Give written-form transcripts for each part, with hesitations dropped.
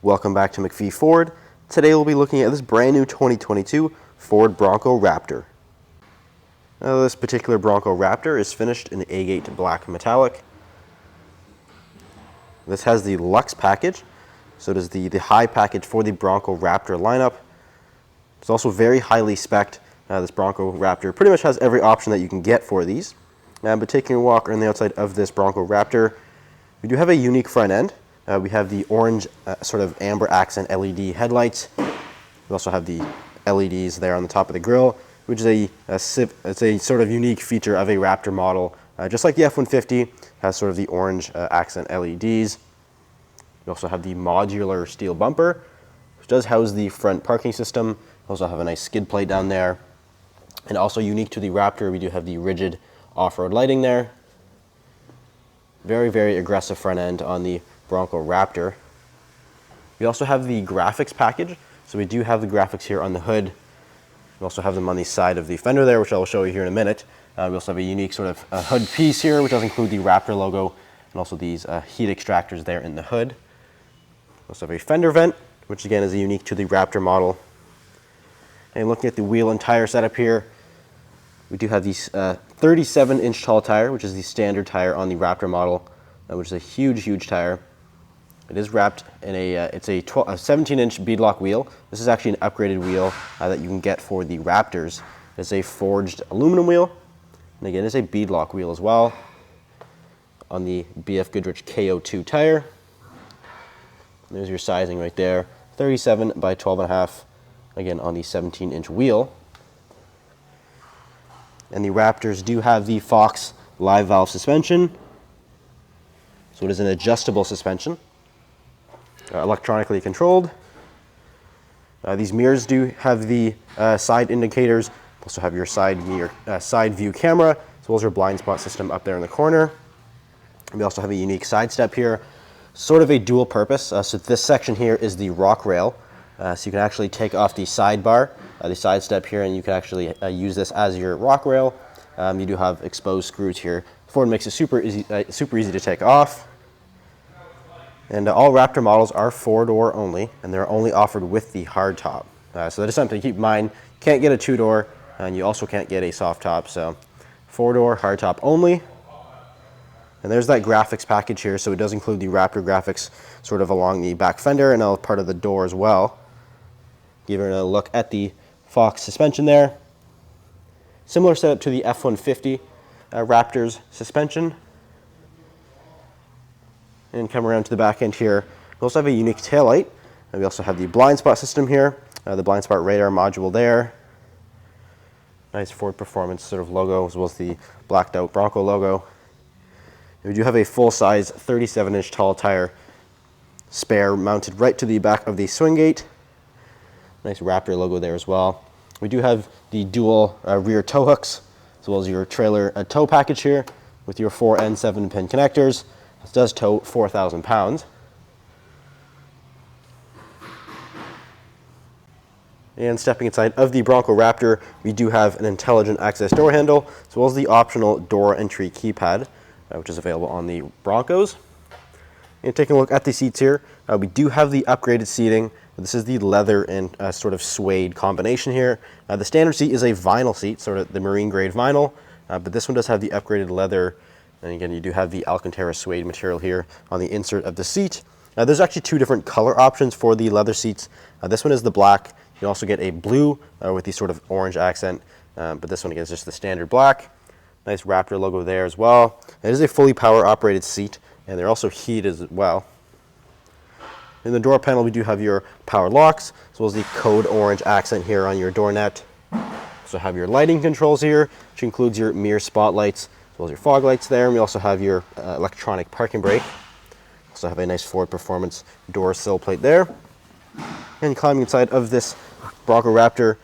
Welcome back to McPhee Ford. Today we'll be looking at this brand new 2022 Ford Bronco Raptor. This particular Bronco Raptor is finished in Agate black metallic. This has the Luxe package, so it is the high package for the Bronco Raptor lineup. It's also very highly spec'd. This Bronco Raptor pretty much has every option that you can get for these. But taking a walk around the outside of this Bronco Raptor, we do have a unique front end. We have the orange sort of amber accent LED headlights. We also have the LEDs there on the top of the grille, which is it's a sort of unique feature of a Raptor model. Just like the F-150 has sort of the orange accent LEDs. We also have the modular steel bumper, which does house the front parking system. We also have a nice skid plate down there. And also unique to the Raptor, we do have the rigid off-road lighting there. Very, very aggressive front end on the Bronco Raptor. We also have the graphics package. So we do have the graphics here on the hood. We also have them on the side of the fender there, which I will show you here in a minute. We also have a unique sort of hood piece here, which does include the Raptor logo and also these heat extractors there in the hood. We also have a fender vent, which again is unique to the Raptor model. And looking at the wheel and tire setup here, we do have these 37-inch tall tire, which is the standard tire on the Raptor model, which is a huge, huge tire. It is wrapped in it's a 17-inch beadlock wheel. This is actually an upgraded wheel that you can get for the Raptors. It's a forged aluminum wheel, and again, it's a beadlock wheel as well on the BF Goodrich KO2 tire. There's your sizing right there, 37 by 12.5, again on the 17-inch wheel. And the Raptors do have the Fox live valve suspension, so it is an adjustable suspension. Electronically controlled. These mirrors do have the side indicators. Also have your side mirror, side view camera, as well as your blind spot system up there in the corner. And we also have a unique side step here, sort of a dual purpose. So this section here is the rock rail. So you can actually take off the sidebar, the side step here, and you can actually use this as your rock rail. You do have exposed screws here. Ford makes it super easy to take off. And all Raptor models are 4-door only, and they're only offered with the hard top. So that is something to keep in mind. You can't get a 2-door, and you also can't get a soft top. So 4-door, hard top only. And there's that graphics package here, so it does include the Raptor graphics sort of along the back fender and all part of the door as well. Give it a look at the Fox suspension there. Similar setup to the F-150 Raptor's suspension. And come around to the back end here. We also have a unique taillight. And we also have the blind spot system here, the blind spot radar module there. Nice Ford Performance sort of logo, as well as the blacked out Bronco logo. And we do have a full-size 37-inch tall tire spare mounted right to the back of the swing gate. Nice Raptor logo there as well. We do have the dual rear tow hooks, as well as your trailer tow package here with your 4 and 7-pin connectors. This does tow 4,000 pounds. And stepping inside of the Bronco Raptor, we do have an intelligent access door handle, as well as the optional door entry keypad, which is available on the Broncos. And taking a look at the seats here, we do have the upgraded seating. This is the leather and sort of suede combination here. The standard seat is a vinyl seat, sort of the marine grade vinyl, but this one does have the upgraded leather. And again, you do have the Alcantara suede material here on the insert of the seat. There's actually 2 different color options for the leather seats. This one is the black. You can also get a blue with the sort of orange accent, but this one again is just the standard black. Nice Raptor logo there as well. It is a fully power operated seat, and they're also heated as well. In the door panel, we do have your power locks, as well as the code orange accent here on your door net. Also have your lighting controls here, which includes your mirror spotlights, as well as your fog lights there. And we also have your electronic parking brake. Also have a nice Ford Performance door sill plate there. And climbing inside of this Bronco Raptor,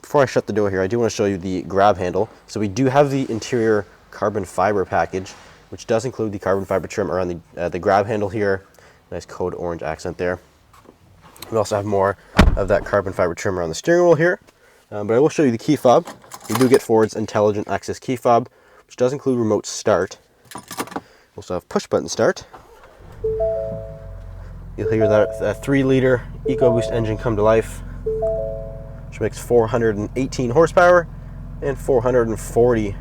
before I shut the door here, I do want to show you the grab handle. So we do have the interior carbon fiber package, which does include the carbon fiber trim around the grab handle here. Nice code orange accent there. We also have more of that carbon fiber trim around the steering wheel here. But I will show you the key fob. You do get Ford's intelligent access key fob, which does include remote start. We also have push button start. You'll hear that 3-liter EcoBoost engine come to life, which makes 418 horsepower and 440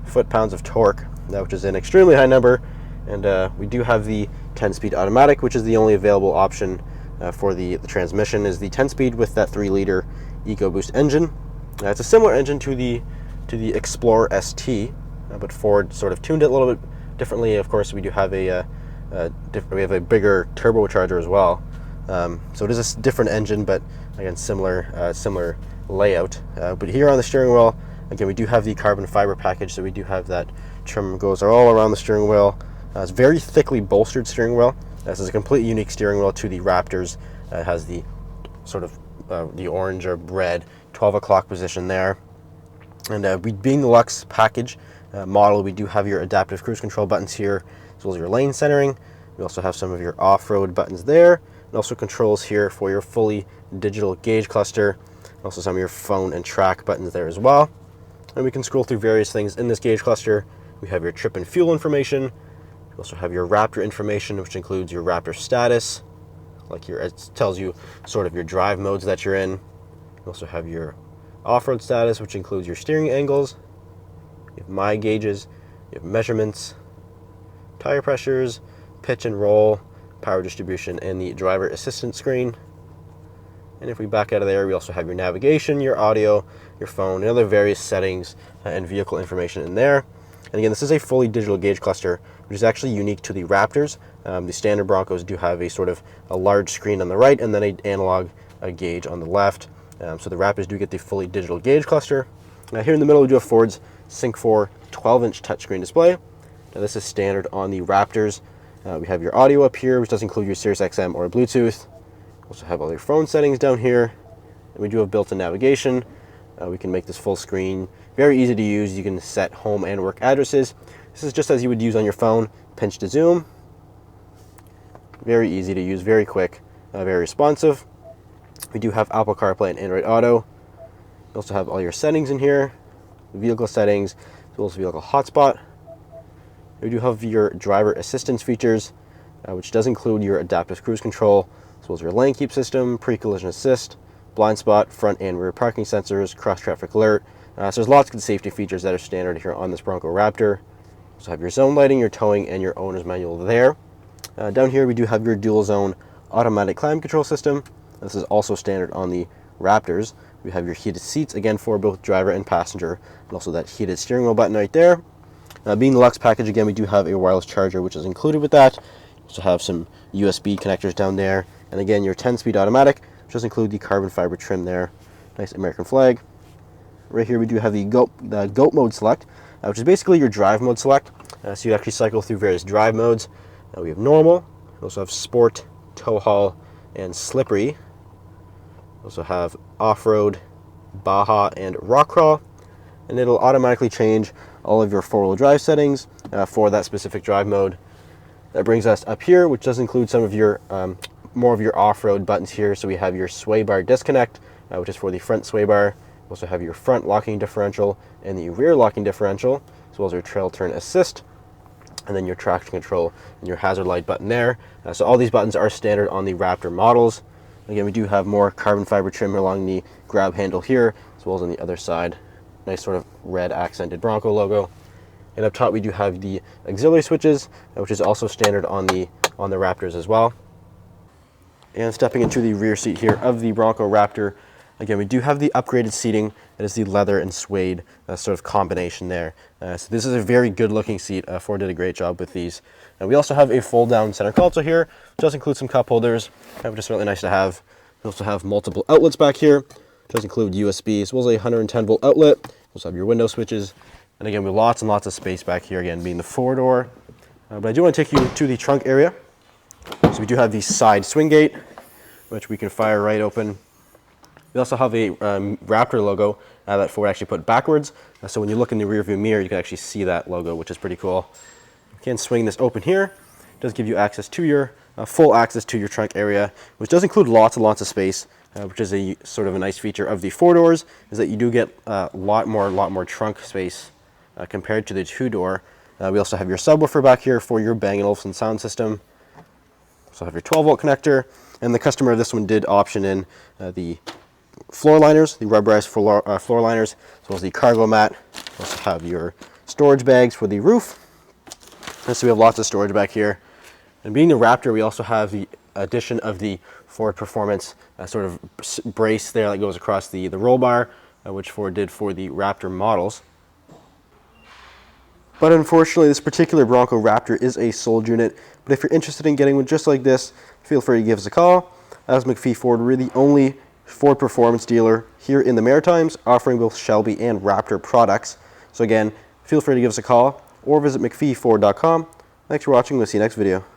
foot-pounds of torque, which is an extremely high number. And we do have the 10-speed automatic, which is the only available option for the transmission, is the 10-speed with that 3-liter EcoBoost engine. It's a similar engine to the Explorer ST, but Ford sort of tuned it a little bit differently. Of course, we do have we have a bigger turbocharger as well. So it is a different engine, but again, similar layout. But here on the steering wheel, again, we do have the carbon fiber package, so we do have that trim goes all around the steering wheel. It's very thickly bolstered steering wheel. This is a completely unique steering wheel to the Raptors. It has the sort of the orange or red 12 o'clock position there. And being the Lux package model, we do have your adaptive cruise control buttons here, as well as your lane centering. We also have some of your off-road buttons there, and also controls here for your fully digital gauge cluster. Also some of your phone and track buttons there as well. And we can scroll through various things in this gauge cluster. We have your trip and fuel information. We also have your Raptor information, which includes your Raptor status, it tells you sort of your drive modes that you're in. You also have your off-road status, which includes your steering angles. You have my gauges, you have measurements, tire pressures, pitch and roll, power distribution, and the driver assistance screen. And if we back out of there, we also have your navigation, your audio, your phone, and other various settings and vehicle information in there. And again, this is a fully digital gauge cluster, which is actually unique to the Raptors. The standard Broncos do have a sort of a large screen on the right and then an analog gauge on the left. So the Raptors do get the fully digital gauge cluster. Here in the middle, we do have Ford's Sync 4 12-inch touchscreen display. Now this is standard on the Raptors. We have your audio up here, which does include your Sirius XM or Bluetooth. We also have all your phone settings down here. And we do have built-in navigation. We can make this full screen, very easy to use. You can set home and work addresses. This is just as you would use on your phone, pinch to zoom. Very easy to use, very quick, very responsive. We do have Apple CarPlay and Android Auto. You also have all your settings in here, vehicle settings, as well as vehicle hotspot. We do have your driver assistance features, which does include your adaptive cruise control, as well as your lane keep system, pre-collision assist, blind spot, front and rear parking sensors, cross-traffic alert. So there's lots of good safety features that are standard here on this Bronco Raptor. So have your zone lighting, your towing, and your owner's manual there. Down here we do have your dual zone automatic climate control system. This is also standard on the Raptors. We have your heated seats, again for both driver and passenger, and also that heated steering wheel button right there. Being the Lux package, again, we do have a wireless charger, which is included with that. We also have some USB connectors down there. And again, your 10-speed automatic, which does include the carbon fiber trim there. Nice American flag. Right here we do have the GOAT mode select, which is basically your drive mode select. So you actually cycle through various drive modes. We have normal, we also have sport, tow haul, and slippery. We also have off-road, Baja, and rock crawl. And it'll automatically change all of your four-wheel drive settings for that specific drive mode. That brings us up here, which does include some of your more of your off-road buttons here. So we have your sway bar disconnect, which is for the front sway bar. We also have your front locking differential and the rear locking differential, as well as your trail turn assist, and then your traction control and your hazard light button there. So all these buttons are standard on the Raptor models. Again, we do have more carbon fiber trim along the grab handle here, as well as on the other side. Nice sort of red accented Bronco logo. And up top we do have the auxiliary switches, which is also standard on the Raptors as well. And stepping into the rear seat here of the Bronco Raptor, again, we do have the upgraded seating. That is the leather and suede sort of combination there. So this is a very good looking seat. Ford did a great job with these. We also have a fold down center console here, which does include some cup holders, which is really nice to have. We also have multiple outlets back here, which does include USB, as well as a 110 volt outlet. We also have your window switches. And again, we have lots and lots of space back here, again, being the four door. But I do want to take you to the trunk area. So we do have the side swing gate, which we can fire right open. We also have a Raptor logo that Ford actually put backwards. So when you look in the rearview mirror, you can actually see that logo, which is pretty cool. You can swing this open here. It does give you access to your full access to your trunk area, which does include lots and lots of space, which is a sort of a nice feature of the four doors, is that you do get a lot more trunk space compared to the two door. We also have your subwoofer back here for your Bang & Olufsen sound system. So have your 12-volt connector, and the customer of this one did option in the floor liners, the rubberized floor liners, as well as the cargo mat. You also have your storage bags for the roof. And so we have lots of storage back here. And being the Raptor, we also have the addition of the Ford Performance sort of brace there that goes across the roll bar, which Ford did for the Raptor models. But unfortunately, this particular Bronco Raptor is a sold unit. But if you're interested in getting one just like this, feel free to give us a call. As McPhee Ford, we're the only Ford Performance dealer here in the Maritimes offering both Shelby and Raptor products. So again, feel free to give us a call or visit mcpheeford.com. Thanks for watching. We'll see you next video.